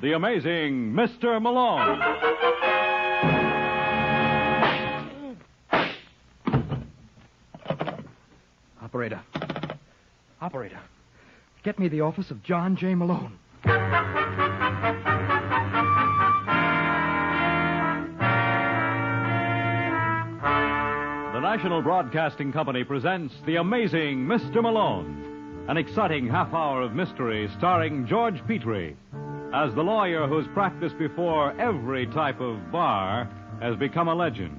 the amazing Mr. Malone. Operator, get me the office of John J. Malone. The National Broadcasting Company presents The Amazing Mr. Malone, an exciting half-hour of mystery starring George Petrie as the lawyer whose practice before every type of bar has become a legend.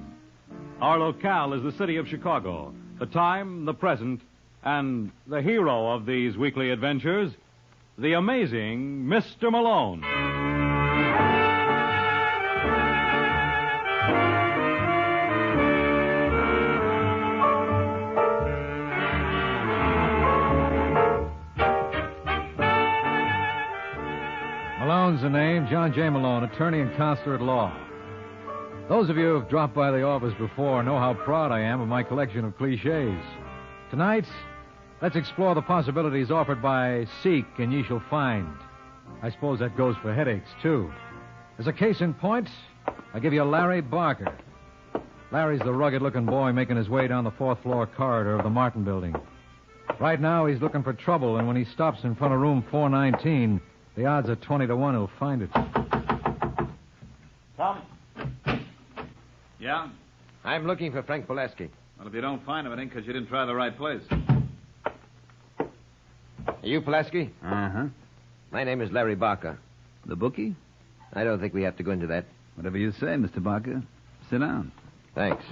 Our locale is the city of Chicago, the time, the present, and the hero of these weekly adventures, the amazing Mr. Malone. Malone's the name, John J. Malone, attorney and counselor at law. Those of you who have dropped by the office before know how proud I am of my collection of cliches. Tonight, let's explore the possibilities offered by Seek and ye shall find. I suppose that goes for headaches, too. As a case in point, I give you Larry Barker. Larry's the rugged-looking boy making his way down the fourth-floor corridor of the Martin Building. Right now, he's looking for trouble, and when he stops in front of room 419, the odds are 20 to 1 he'll find it. Tom? Yeah? I'm looking for Frank Pulaski. Well, if you don't find him, it ain't because you didn't try the right place. Are you Pulaski? Uh-huh. My name is Larry Barker. The bookie? I don't think we have to go into that. Whatever you say, Mr. Barker. Sit down. Thanks.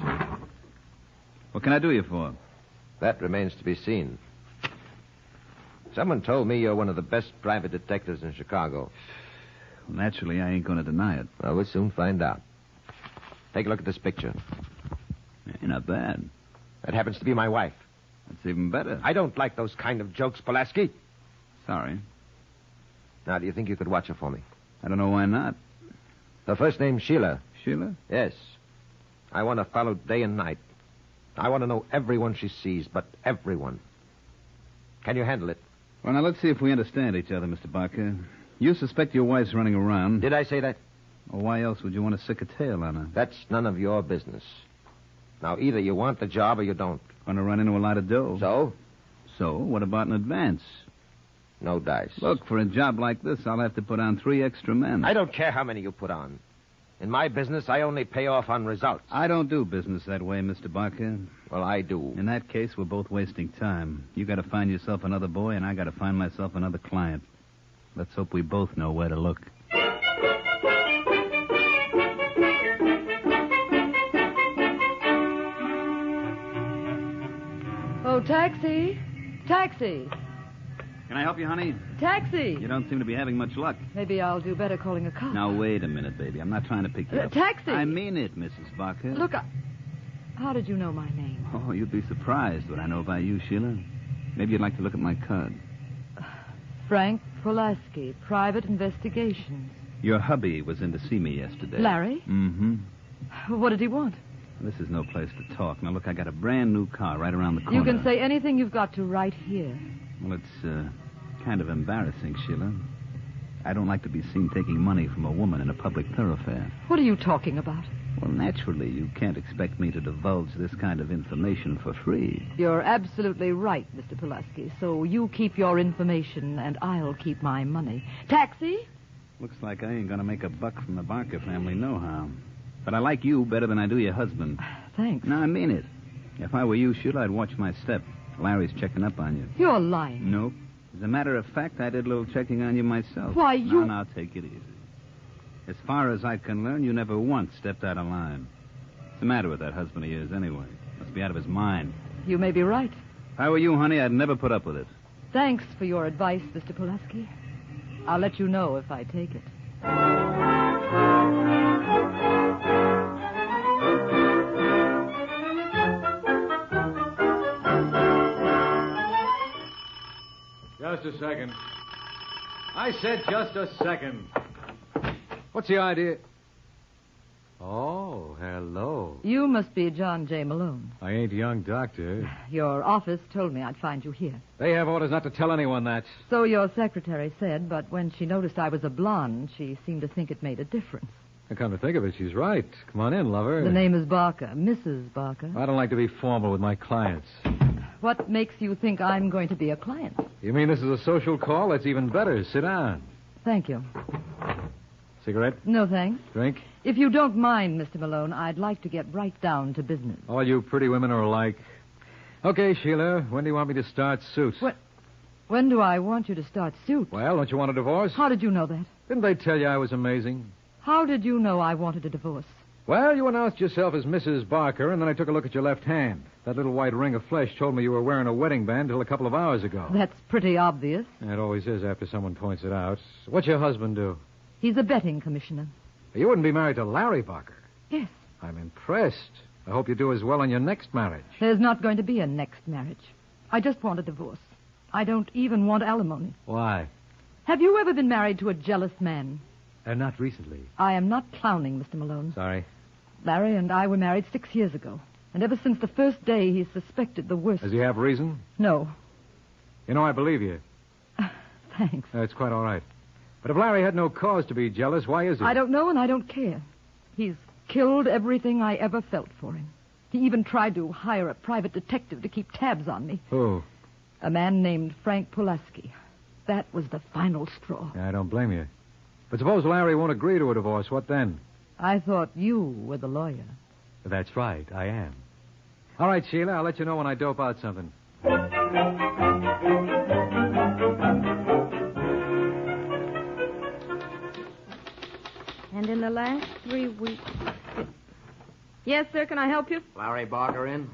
What can I do you for? That remains to be seen. Someone told me you're one of the best private detectives in Chicago. Well, naturally, I ain't going to deny it. Well, we'll soon find out. Take a look at this picture. Hey, not bad. That happens to be my wife. That's even better. I don't like those kind of jokes, Pulaski. Sorry. Now, do you think you could watch her for me? I don't know why not. Her first name's Sheila. Sheila? Yes. I want to follow day and night. I want to know everyone she sees, but everyone. Can you handle it? Well, now, let's see if we understand each other, Mr. Barker. You suspect your wife's running around. Did I say that? Well, why else would you want to sick a tail on her? That's none of your business. Now, either you want the job or you don't. Going to run into a lot of dough. So? So, what about an advance? No dice. Look, for a job like this, I'll have to put on 3 extra men. I don't care how many you put on. In my business, I only pay off on results. I don't do business that way, Mr. Barker. Well, I do. In that case, we're both wasting time. You got to find yourself another boy, and I got to find myself another client. Let's hope we both know where to look. Oh, taxi. Taxi. Can I help you, honey? Taxi. You don't seem to be having much luck. Maybe I'll do better calling a cop. Now, wait a minute, baby. I'm not trying to pick you up. Taxi. I mean it, Mrs. Barker. Look, how did you know my name? Oh, you'd be surprised what I know about you, Sheila. Maybe you'd like to look at my card. Frank Pulaski, Private Investigations. Your hubby was in to see me yesterday. Larry? Mm-hmm. What did he want? This is no place to talk. Now, look, I got a brand new car right around the corner. You can say anything you've got to right here. Well, it's kind of embarrassing, Sheila. I don't like to be seen taking money from a woman in a public thoroughfare. What are you talking about? Well, naturally, you can't expect me to divulge this kind of information for free. You're absolutely right, Mr. Pulaski. So you keep your information, and I'll keep my money. Taxi? Looks like I ain't gonna make a buck from the Barker family nohow. But I like you better than I do your husband. Thanks. No, I mean it. If I were you, Sheila, I'd watch my step. Larry's checking up on you. You're lying. Nope. As a matter of fact, I did a little checking on you myself. Why, you... Now, take it easy. As far as I can learn, you never once stepped out of line. What's the matter with that husband of yours, anyway? Must be out of his mind. You may be right. If I were you, honey, I'd never put up with it. Thanks for your advice, Mr. Pulaski. I'll let you know if I take it. Just a second. I said just a second. What's the idea? Oh, hello. You must be John J. Malone. I ain't young doctor. Your office told me I'd find you here. They have orders not to tell anyone that. So your secretary said, but when she noticed I was a blonde, she seemed to think it made a difference. I come to think of it, she's right. Come on in, lover. The name is Barker, Mrs. Barker. I don't like to be formal with my clients. What makes you think I'm going to be a client? You mean this is a social call? That's even better. Sit down. Thank you. Cigarette? No, thanks. Drink? If you don't mind, Mr. Malone, I'd like to get right down to business. All you pretty women are alike. Okay, Sheila, when do you want me to start suit? When do I want you to start suit? Well, don't you want a divorce? How did you know that? Didn't they tell you I was amazing? How did you know I wanted a divorce? Well, you announced yourself as Mrs. Barker, and then I took a look at your left hand. That little white ring of flesh told me you were wearing a wedding band until a couple of hours ago. That's pretty obvious. It always is after someone points it out. What's your husband do? He's a betting commissioner. You wouldn't be married to Larry Barker. Yes. I'm impressed. I hope you do as well on your next marriage. There's not going to be a next marriage. I just want a divorce. I don't even want alimony. Why? Have you ever been married to a jealous man? Not recently. I am not clowning, Mr. Malone. Sorry. Larry and I were married 6 years ago. And ever since the first day, he suspected the worst. Does he have reason? No. You know, I believe you. Thanks. It's quite all right. But if Larry had no cause to be jealous, why is he? I don't know and I don't care. He's killed everything I ever felt for him. He even tried to hire a private detective to keep tabs on me. Who? A man named Frank Pulaski. That was the final straw. I don't blame you. But suppose Larry won't agree to a divorce. What then? I thought you were the lawyer. That's right. I am. All right, Sheila. I'll let you know when I dope out something. And in the last 3 weeks... Yes, sir, can I help you? Larry Barker in?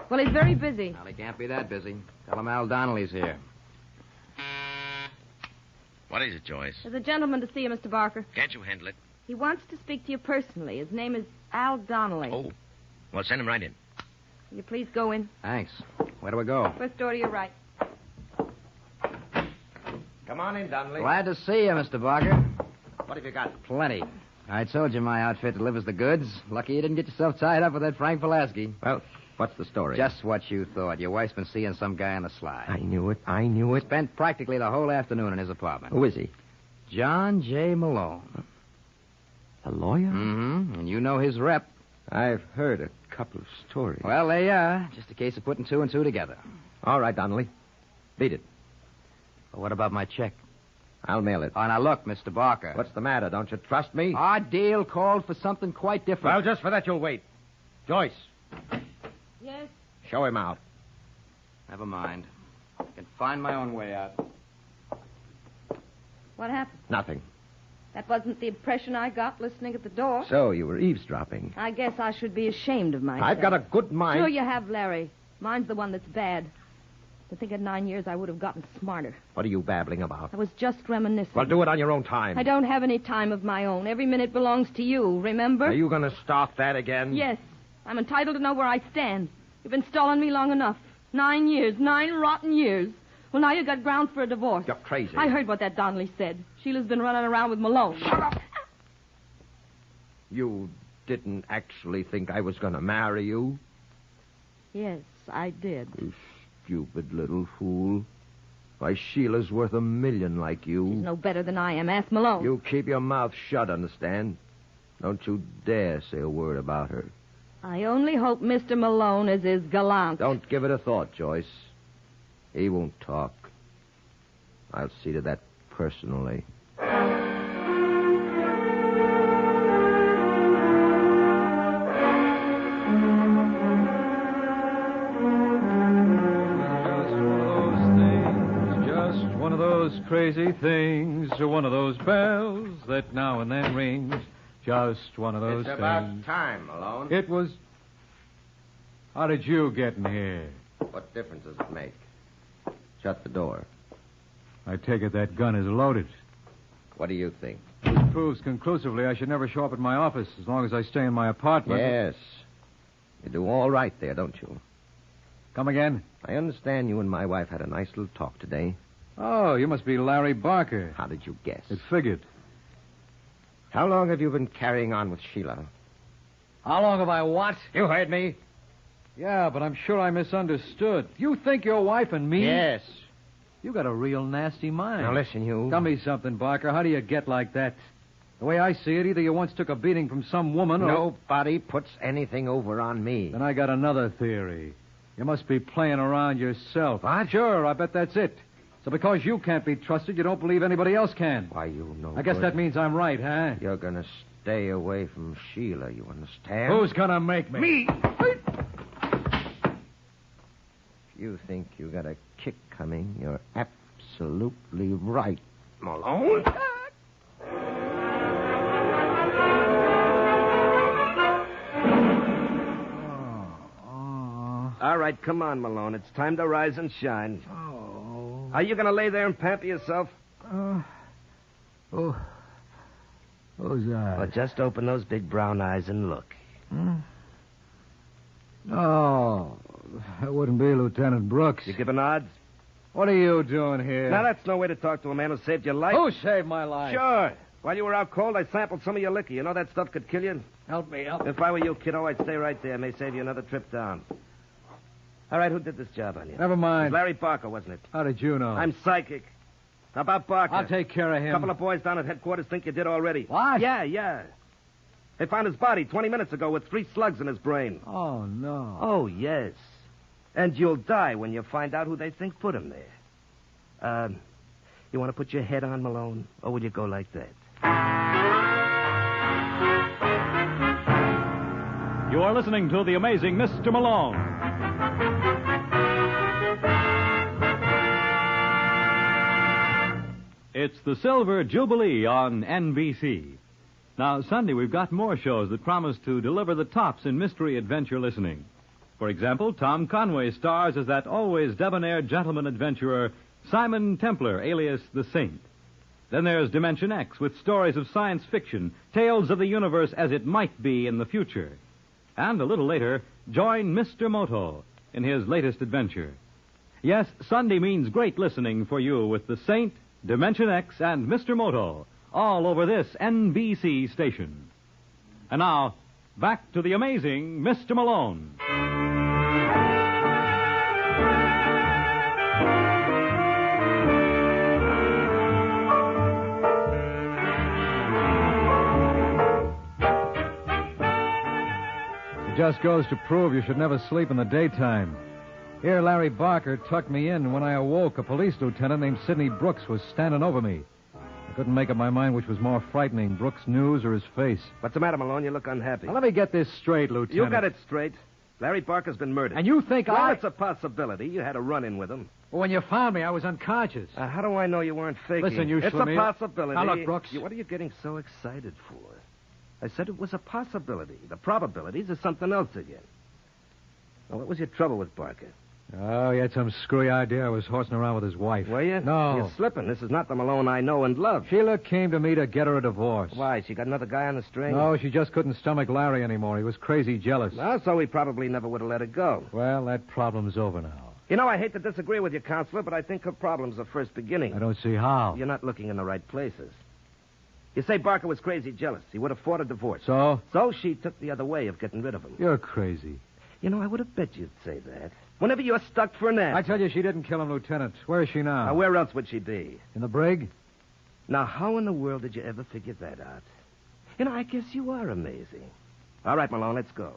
Well, he's very busy. Well, he can't be that busy. Tell him Al Donnelly's here. What is it, Joyce? There's a gentleman to see you, Mr. Barker. Can't you handle it? He wants to speak to you personally. His name is Al Donnelly. Oh. Well, send him right in. Will you please go in? Thanks. Where do we go? First door to your right. Come on in, Donnelly. Glad to see you, Mr. Barker. What have you got? Plenty. I told you my outfit delivers the goods. Lucky you didn't get yourself tied up with that Frank Pulaski. Well, what's the story? Just what you thought. Your wife's been seeing some guy on the sly. I knew it. Spent practically the whole afternoon in his apartment. Who is he? John J. Malone. A lawyer? Mm-hmm. And you know his rep. I've heard a couple of stories. Well, there you are. Just a case of putting two and two together. All right, Donnelly. Beat it. Well, what about my check? I'll mail it. Oh, now look, Mr. Barker. What's the matter? Don't you trust me? Our deal called for something quite different. Well, just for that, you'll wait. Joyce, Yes? show him out. Never mind. I can find my own way out. What happened? Nothing. That wasn't the impression I got listening at the door. So you were eavesdropping. I guess I should be ashamed of myself. I've got a good mind. Sure you have, Larry. Mine's the one that's bad. To think at 9 years I would have gotten smarter. What are you babbling about? I was just reminiscing. Well, do it on your own time. I don't have any time of my own. Every minute belongs to you, remember? Are you going to start that again? Yes. I'm entitled to know where I stand. You've been stalling me long enough. 9 years. 9 rotten years. Well, now you got grounds for a divorce. You're crazy. I heard what that Donnelly said. Sheila's been running around with Malone. Shut up. You didn't actually think I was going to marry you? Yes, I did. You stupid little fool. Why, Sheila's worth $1 million like you. She's no better than I am. Ask Malone. You keep your mouth shut, understand? Don't you dare say a word about her. I only hope Mr. Malone is as gallant. Don't give it a thought, Joyce. He won't talk. I'll see to that personally. Crazy things, one of those bells that now and then rings. Just one of those It's about things. time, Malone. It was... How did you get in here? What difference does it make? Shut the door. I take it that gun is loaded. What do you think? This proves conclusively I should never show up at my office as long as I stay in my apartment. Yes. You do all right there, don't you? Come again? I understand you and my wife had a nice little talk today. Oh, you must be Larry Barker. How did you guess? It figured. How long have you been carrying on with Sheila? How long have I what? You heard me. Yeah, but I'm sure I misunderstood. You think your wife and me? Yes. You got a real nasty mind. Now listen, you. Tell me something, Barker. How do you get like that? The way I see it, either you once took a beating from some woman or... Nobody puts anything over on me. Then I got another theory. You must be playing around yourself. What? Sure, I bet that's it. So because you can't be trusted, you don't believe anybody else can. Why, you know. I guess that means I'm right, huh? You're going to stay away from Sheila, you understand? Who's gonna make me? Me! If you think you got a kick coming, you're absolutely right, Malone. All right, come on, Malone. It's time to rise and shine. Oh. Are you going to lay there and pamper yourself? Who's that? Well, just open those big brown eyes and look. Oh, that wouldn't be Lieutenant Brooks. You giving odds? What are you doing here? Now, that's no way to talk to a man who saved your life. Who saved my life? Sure. While you were out cold, I sampled some of your liquor. You know that stuff could kill you? Help me, help. If I were you, kiddo, I'd stay right there. May save you another trip down. All right, who did this job on you? Never It was mind. Larry Barker, wasn't it? How did you know? I'm psychic. How about Barker? I'll take care of A him. couple of boys down at headquarters think you did already. What? Yeah. They found his body 20 minutes ago with 3 slugs in his brain. Oh, no. Oh, yes. And you'll die when you find out who they think put him there. You want to put your head on, Malone? Or will you go like that? You are listening to The Amazing Mr. Malone. It's the Silver Jubilee on NBC. Now, Sunday, we've got more shows that promise to deliver the tops in mystery adventure listening. For example, Tom Conway stars as that always debonair gentleman adventurer, Simon Templar, alias the Saint. Then there's Dimension X with stories of science fiction, tales of the universe as it might be in the future. And a little later, join Mr. Moto in his latest adventure. Yes, Sunday means great listening for you with the Saint, Dimension X, and Mr. Moto, all over this NBC station. And now, back to the amazing Mr. Malone. It just goes to prove you should never sleep in the daytime. Here, Larry Barker tucked me in, and when I awoke, a police lieutenant named Sidney Brooks was standing over me. I couldn't make up my mind which was more frightening, Brooks' news or his face. What's the matter, Malone? You look unhappy. Now, let me get this straight, Lieutenant. You got it straight. Larry Barker's been murdered. And you think well, it's a possibility. You had a run-in with him. Well, when you found me, I was unconscious. How do I know you weren't faking? Listen, you It's a Schlemiel. possibility. Now, look, Brooks. What are you getting so excited for? I said it was a possibility. The probabilities are something else again. Now, what was your trouble with Barker? Oh, he had some screwy idea I was horsing around with his wife. Were you? No. You're slipping. This is not the Malone I know and love. Sheila came to me to get her a divorce. Why? She got another guy on the string? No, she just couldn't stomach Larry anymore. He was crazy jealous. Well, so he probably never would have let her go. Well, that problem's over now. You know, I hate to disagree with you, Counselor, but I think her problems are first beginning. I don't see how. You're not looking in the right places. You say Barker was crazy jealous. He would have fought a divorce. So? So she took the other way of getting rid of him. You're crazy. You know, I would have bet you'd say that. Whenever you're stuck for an I answer. tell you, she didn't kill him, Lieutenant. Where is she now? Now, where else would she be? In the brig? Now, how in the world did you ever figure that out? You know, I guess you are amazing. All right, Malone, let's go.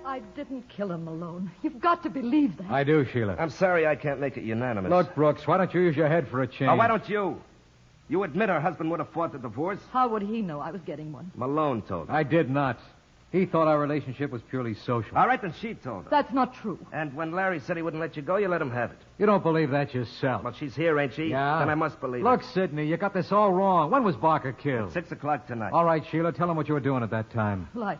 I didn't kill him, Malone. You've got to believe that. I do, Sheila. I'm sorry I can't make it unanimous. Look, Brooks, why don't you use your head for a change? Oh, why don't you? You admit her husband would have fought the divorce? How would he know I was getting one? Malone told her. I did not. He thought our relationship was purely social. All right, then she told her. That's not true. And when Larry said he wouldn't let you go, you let him have it. You don't believe that yourself. Well, she's here, ain't she? Yeah. Then I must believe Look, it. Sidney, you got this all wrong. When was Barker killed? 6 o'clock tonight. All right, Sheila, tell him what you were doing at that time. Well,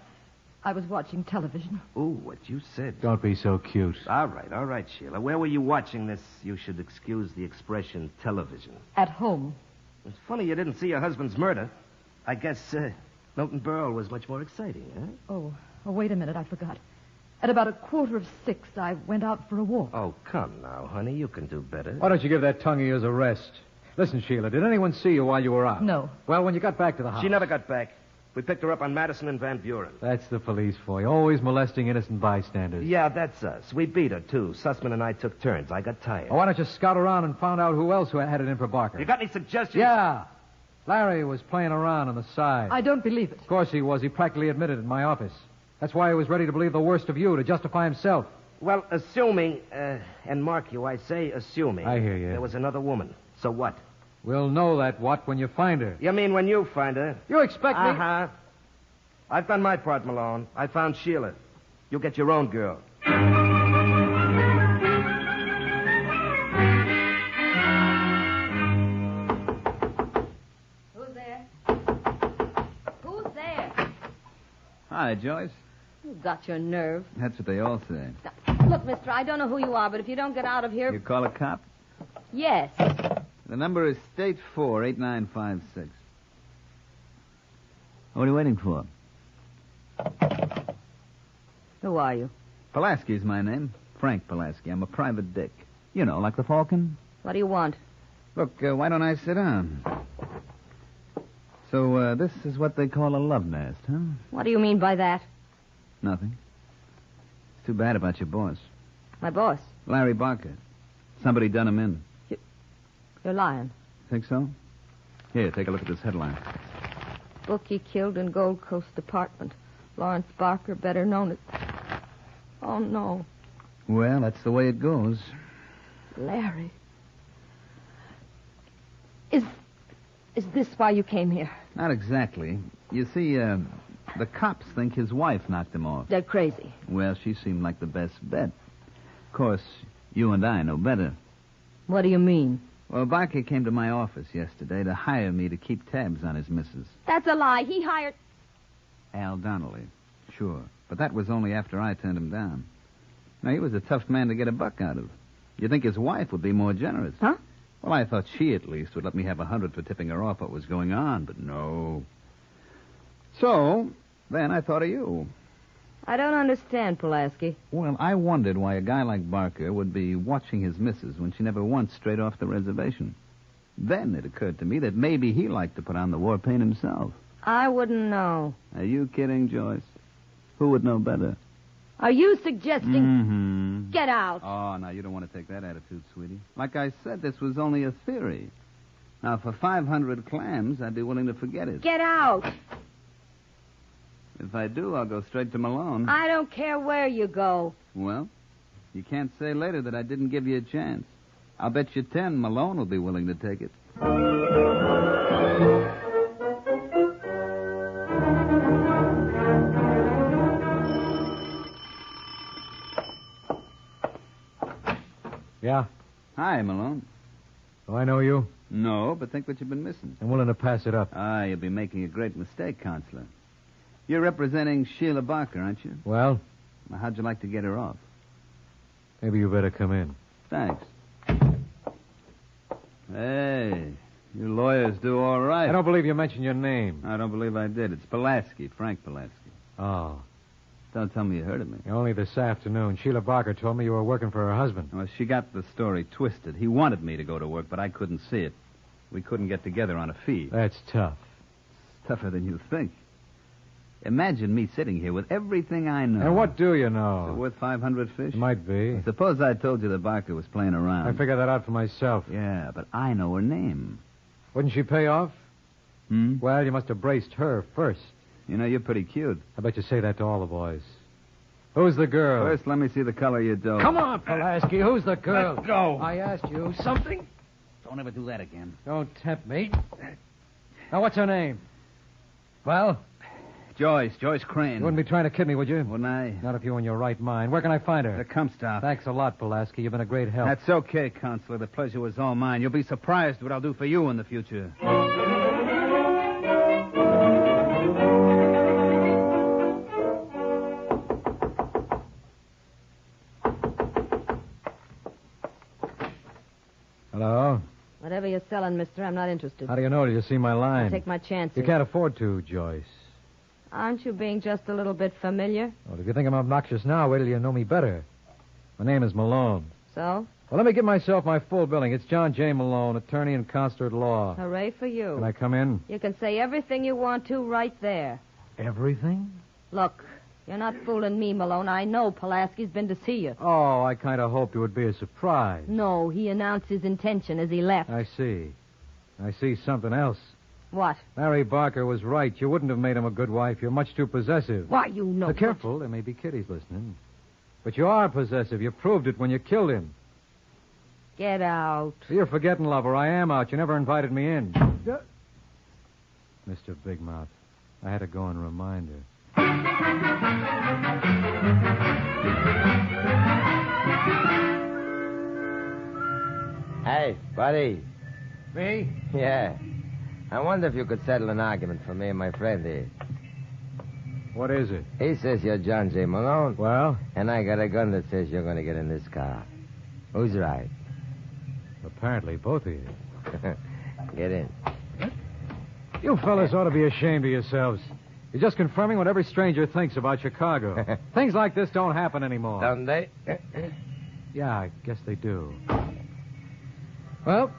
I was watching television. Ooh, what you said. Don't be so cute. All right, Sheila. Where were you watching this, you should excuse the expression, television? At home. It's funny you didn't see your husband's murder. I guess Milton Berle was much more exciting, huh? Oh, wait a minute. I forgot. At about 6:15, I went out for a walk. Oh, come now, honey. You can do better. Why don't you give that tongue of yours a rest? Listen, Sheila, did anyone see you while you were out? No. Well, when you got back to the house. She never got back. We picked her up on Madison and Van Buren. That's the police for you. Always molesting innocent bystanders. Yeah, that's us. We beat her, too. Sussman and I took turns. I got tired. Well, why don't you scout around and find out who else who had it in for Barker? You got any suggestions? Yeah. Larry was playing around on the side. I don't believe it. Of course he was. He practically admitted it in my office. That's why he was ready to believe the worst of you to justify himself. Well, assuming, and mark you, I say assuming. I hear you. There was another woman. So what? We'll know that what when you find her. You mean when you find her? You expect me? Uh-huh. I've done my part, Malone. I found Sheila. You get your own girl. Who's there? Who's there? Hi, Joyce. You got your nerve. That's what they all say. Now, look, mister, I don't know who you are, but if you don't get out of here... You call a cop? Yes. The number is State 48956. What are you waiting for? Who are you? Pulaski's my name. Frank Pulaski. I'm a private dick. You know, like the Falcon. What do you want? Look, why don't I sit down? So, this is what they call a love nest, huh? What do you mean by that? Nothing. It's too bad about your boss. My boss. Larry Barker. Somebody done him in. You're lying. Think so? Here, take a look at this headline. Bookie killed in Gold Coast apartment. Lawrence Barker, better known as... Oh, no. Well, that's the way it goes. Larry. Is this why you came here? Not exactly. You see, the cops think his wife knocked him off. They're crazy. Well, she seemed like the best bet. Of course, you and I know better. What do you mean? Well, Barker came to my office yesterday to hire me to keep tabs on his missus. That's a lie. He hired... Al Donnelly. Sure. But that was only after I turned him down. Now, he was a tough man to get a buck out of. You'd think his wife would be more generous. Huh? Well, I thought she at least would let me have 100 for tipping her off what was going on, but no. So, then I thought of you. I don't understand, Pulaski. Well, I wondered why a guy like Barker would be watching his missus when she never once strayed off the reservation. Then it occurred to me that maybe he liked to put on the war paint himself. I wouldn't know. Are you kidding, Joyce? Who would know better? Are you suggesting... Mm-hmm. Get out. Oh, now, you don't want to take that attitude, sweetie. Like I said, this was only a theory. Now, for 500 clams, I'd be willing to forget it. Get out. If I do, I'll go straight to Malone. I don't care where you go. Well, you can't say later that I didn't give you a chance. I'll bet you 10 Malone will be willing to take it. Yeah? Hi, Malone. Do I know you? No, but think what you've been missing. I'm willing to pass it up. Ah, you'll be making a great mistake, Counselor. You're representing Sheila Barker, aren't you? Well, Now, how'd you like to get her off? maybe you better come in. Thanks. Hey, you lawyers do all right. I don't believe you mentioned your name. I don't believe I did. It's Pulaski, Frank Pulaski. Oh, Don't tell me you heard of me. only this afternoon. Sheila Barker told me you were working for her husband. Well, she got the story twisted. He wanted me to go to work, but I couldn't see it. We couldn't get together on a fee. That's tough. It's tougher than you think. Imagine me sitting here with everything I know. And what do you Is it know? worth 500 fish? It might be. Suppose I told you that Barker was playing around. I figured that out for myself. Yeah, but I know her name. Wouldn't she pay off? Hmm? Well, you must have braced her first. You know, you're pretty cute. I bet you say that to all the boys. Who's the girl? First, let me see the color of your dough. Come on, Pulaski. Who's the girl? Let go. I asked you something. Don't ever do that again. Don't tempt me. Now, what's her name? Well, Joyce Crane. you wouldn't be trying to kid me, would you? Wouldn't I? Not if you were in your right mind. Where can I find her? The Comstock. Thanks a lot, Pulaski. You've been a great help. That's okay, Counselor. The pleasure was all mine. You'll be surprised what I'll do for you in the future. Hello? Whatever you're selling, mister, I'm not interested. How do you know? Did you see my line? I'll take my chances. You can't afford to, Joyce. Aren't you being just a little bit familiar? Well, if you think I'm obnoxious now, wait till you know me better. My name is Malone. So? Well, let me give myself my full billing. It's John J. Malone, attorney and counselor at law. Hooray for you. Can I come in? You can say everything you want to right there. Everything? Look, you're not fooling me, Malone. I know Pulaski's been to see you. Oh, I kind of hoped it would be a surprise. No, he announced his intention as he left. I see. I see something else. What? Larry Barker was right. You wouldn't have made him a good wife. You're much too possessive. Why, you know... Be careful. There may be kiddies listening. But you are possessive. You proved it when you killed him. Get out. You're forgetting, lover. I am out. You never invited me in. Mr. Big Mouth, I had to go and remind her. Hey, buddy. Me? Yeah. I wonder if you could settle an argument for me and my friend here. What is it? He says you're John J. Malone. Well? And I got a gun that says you're going to get in this car. Who's right? Apparently, both of you. Get in. You fellas ought to be ashamed of yourselves. You're just confirming what every stranger thinks about Chicago. Things like this don't happen anymore. Don't they? Yeah, I guess they do. Well,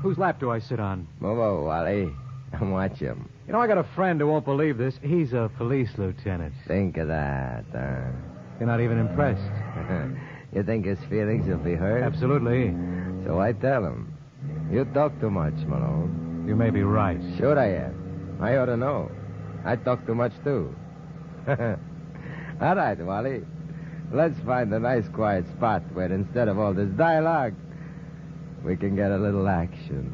whose lap do I sit on? Move over, Wally. And watch him. You know, I got a friend who won't believe this. He's a police lieutenant. Think of that, You're not even impressed. You think his feelings will be hurt? Absolutely. So I tell him. You talk too much, Malone. You may be right. Sure I am. I ought to know. I talk too much, too. All right, Wally. Let's find a nice quiet spot where instead of all this dialogue, we can get a little action.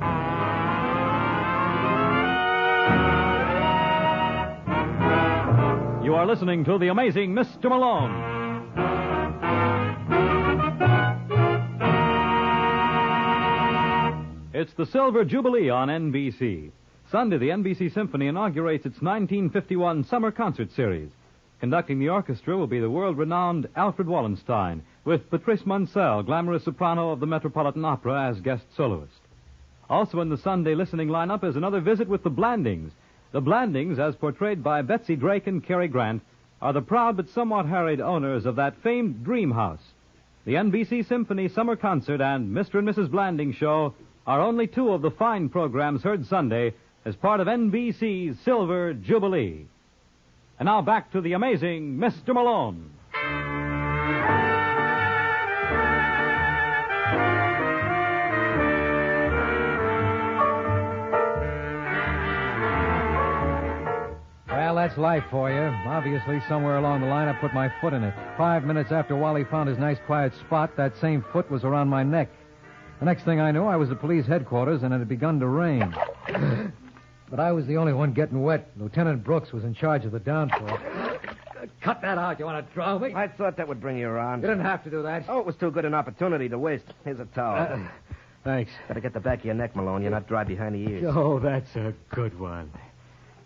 You are listening to The Amazing Mr. Malone. It's the Silver Jubilee on NBC. Sunday, the NBC Symphony inaugurates its 1951 Summer Concert Series. Conducting the orchestra will be the world-renowned Alfred Wallenstein, with Patrice Munsell, glamorous soprano of the Metropolitan Opera, as guest soloist. Also in the Sunday listening lineup is another visit with the Blandings. The Blandings, as portrayed by Betsy Drake and Cary Grant, are the proud but somewhat harried owners of that famed dream house. The NBC Symphony Summer Concert and Mr. and Mrs. Blanding Show are only two of the fine programs heard Sunday as part of NBC's Silver Jubilee. And now back to the amazing Mr. Malone. Well, that's life for you. Obviously, somewhere along the line, I put my foot in it. 5 minutes after Wally found his nice, quiet spot, that same foot was around my neck. The next thing I knew, I was at police headquarters, and it had begun to rain. But I was the only one getting wet. Lieutenant Brooks was in charge of the downfall. Cut that out. You want to drown me? I thought that would bring you around. You didn't have to do that. Oh, it was too good an opportunity to waste. Here's a towel. Thanks. Better get the back of your neck, Malone. You're not dry behind the ears. Oh, that's a good one.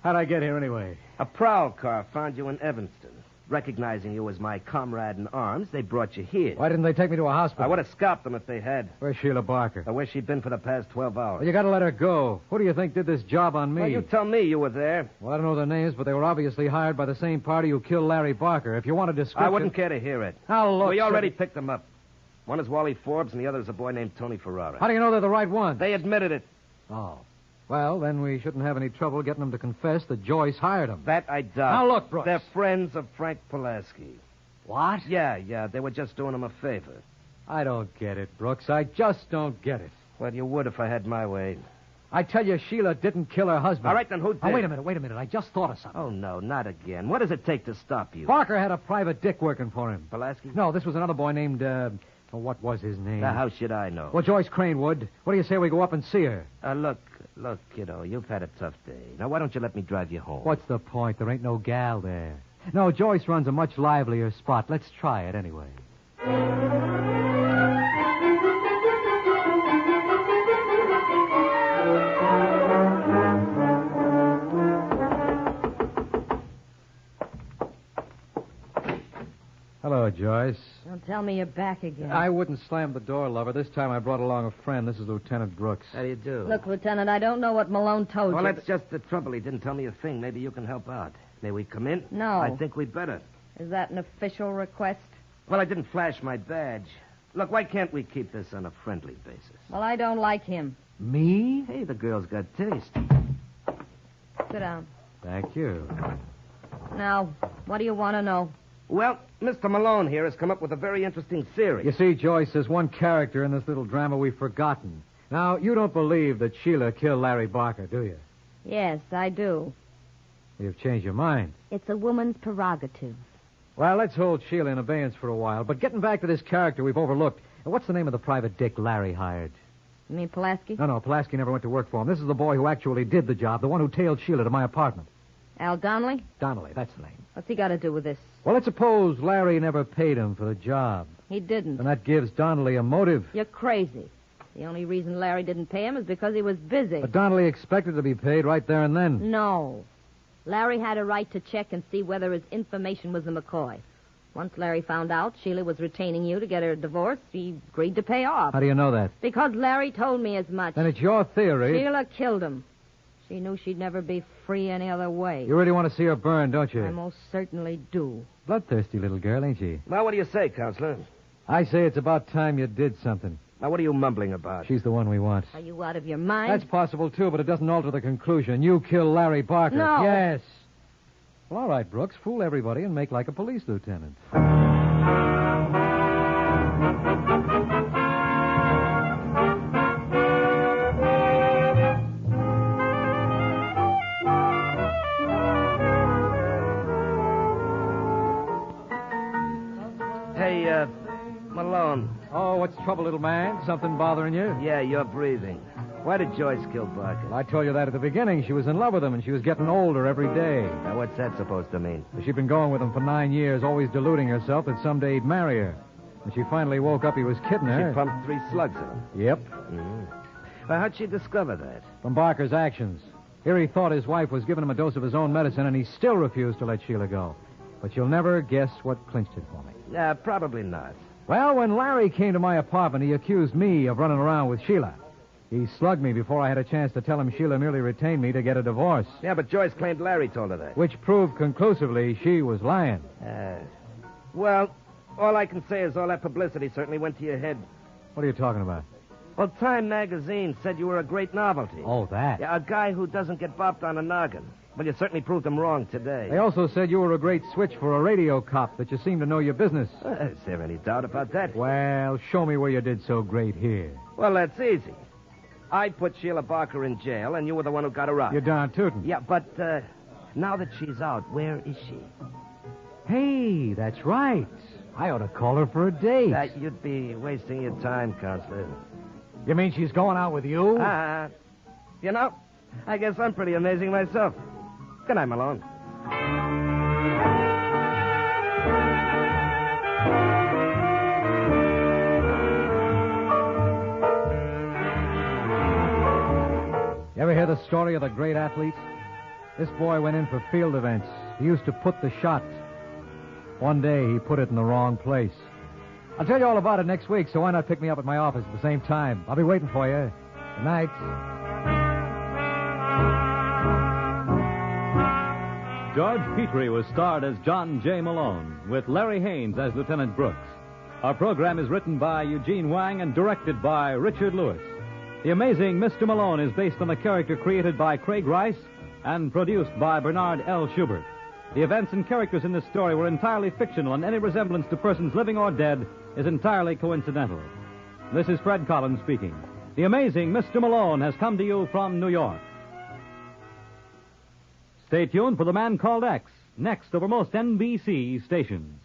How'd I get here anyway? A prowl car found you in Evanston. Recognizing you as my comrade in arms, they brought you here. Why didn't they take me to a I hospital? would have scalped them if they had. Where's Sheila Barker? Or where she'd been for the past 12 hours. Well, you got to let her go. Who do you think did this job on me? Well, you tell me you were there. Well, I don't know their names, but they were obviously hired by the same party who killed Larry Barker. If you want a description... I wouldn't care to hear it. Now, look... We already picked them up. One is Wally Forbes, and the other is a boy named Tony Ferrara. How do you know they're the right ones? They admitted it. Oh. Well, then we shouldn't have any trouble getting them to confess that Joyce hired them. That I doubt. Now, look, Brooks. They're friends of Frank Pulaski. What? Yeah. They were just doing him a favor. I don't get it, Brooks. I just don't get it. Well, you would if I had my way. I tell you, Sheila didn't kill her husband. All right, then who did? Oh, wait a minute. I just thought of something. Oh, no, not again. What does it take to stop you? Barker had a private dick working for him. Pulaski? No, this was another boy named, what was his name? Now, how should I know? Well, Joyce Crane would. What do you say we go up and see her? Look, kiddo, you've had a tough day. Now, why don't you let me drive you home? What's the point? There ain't no gal there. No, Joyce runs a much livelier spot. Let's try it anyway. Hello, Joyce. Don't tell me you're back again. I wouldn't slam the door, lover. This time I brought along a friend. This is Lieutenant Brooks. How do you do? Look, Lieutenant, I don't know what Malone told Well, you. that's just the trouble. He didn't tell me a thing. Maybe you can help out. May we come in? No. I think we'd better. Is that an official request? Well, I didn't flash my badge. Look, why can't we keep this on a friendly basis? Well, I don't like him. Me? Hey, the girl's got taste. Sit down. Thank you. Now, what do you want to know? Well, Mr. Malone here has come up with a very interesting theory. You see, Joyce, there's one character in this little drama we've forgotten. Now, you don't believe that Sheila killed Larry Barker, do you? Yes, I do. You've changed your mind. It's a woman's prerogative. Well, let's hold Sheila in abeyance for a while. But getting back to this character we've overlooked, what's the name of the private dick Larry hired? You mean Pulaski? No, Pulaski never went to work for him. This is the boy who actually did the job, the one who tailed Sheila to my apartment. Al Donnelly? Donnelly, that's the name. What's he got to do with this? Well, let's suppose Larry never paid him for the job. He didn't. And that gives Donnelly a motive. You're crazy. The only reason Larry didn't pay him is because he was busy. But Donnelly expected to be paid right there and then. No. Larry had a right to check and see whether his information was a McCoy. Once Larry found out Sheila was retaining you to get her divorce, he agreed to pay off. How do you know that? Because Larry told me as much. Then it's your theory. Sheila killed him. She knew she'd never be free any other way. You really want to see her burn, don't you? I most certainly do. Bloodthirsty little girl, ain't she? Now, what do you say, Counselor? I say it's about time you did something. Now, what are you mumbling about? She's the one we want. Are you out of your mind? That's possible, too, but it doesn't alter the conclusion. You killed Larry Barker. No. Yes. Well, all right, Brooks. Fool everybody and make like a police lieutenant. Hey, Malone. Oh, what's the trouble, little man? Something bothering you? Yeah, you're breathing. Why did Joyce kill Barker? Well, I told you that at the beginning. She was in love with him, and she was getting older every day. Now, what's that supposed to mean? She'd been going with him for 9 years, always deluding herself that someday he'd marry her. When she finally woke up, he was kidding her. She pumped 3 slugs in him. Yep. Mm-hmm. Well, how'd she discover that? From Barker's actions. Here he thought his wife was giving him a dose of his own medicine, and he still refused to let Sheila go. But you'll never guess what clinched it for me. Probably not. Well, when Larry came to my apartment, he accused me of running around with Sheila. He slugged me before I had a chance to tell him Sheila merely retained me to get a divorce. Yeah, but Joyce claimed Larry told her that. Which proved conclusively she was lying. Well, all I can say is all that publicity certainly went to your head. What are you talking about? Well, Time magazine said you were a great novelty. Oh, that. Yeah, a guy who doesn't get bopped on a noggin. Well, you certainly proved them wrong today. They also said you were a great switch for a radio cop, that you seem to know your business. Is there any doubt about that? Well, show me where you did so great here. Well, that's easy. I put Sheila Barker in jail, and you were the one who got her out. You're darn tootin'. Yeah, but now that she's out, where is she? Hey, that's right. I ought to call her for a date. You'd be wasting your time, Counselor. You mean she's going out with you? You know, I guess I'm pretty amazing myself. Good night, Malone. You ever hear the story of the great athlete? This boy went in for field events. He used to put the shot. One day, he put it in the wrong place. I'll tell you all about it next week, so why not pick me up at my office at the same time? I'll be waiting for you. Good night. George Petrie was starred as John J. Malone, with Larry Haynes as Lieutenant Brooks. Our program is written by Eugene Wang and directed by Richard Lewis. The Amazing Mr. Malone is based on a character created by Craig Rice and produced by Bernard L. Schubert. The events and characters in this story were entirely fictional, and any resemblance to persons living or dead is entirely coincidental. This is Fred Collins speaking. The Amazing Mr. Malone has come to you from New York. Stay tuned for The Man Called X, next over most NBC stations.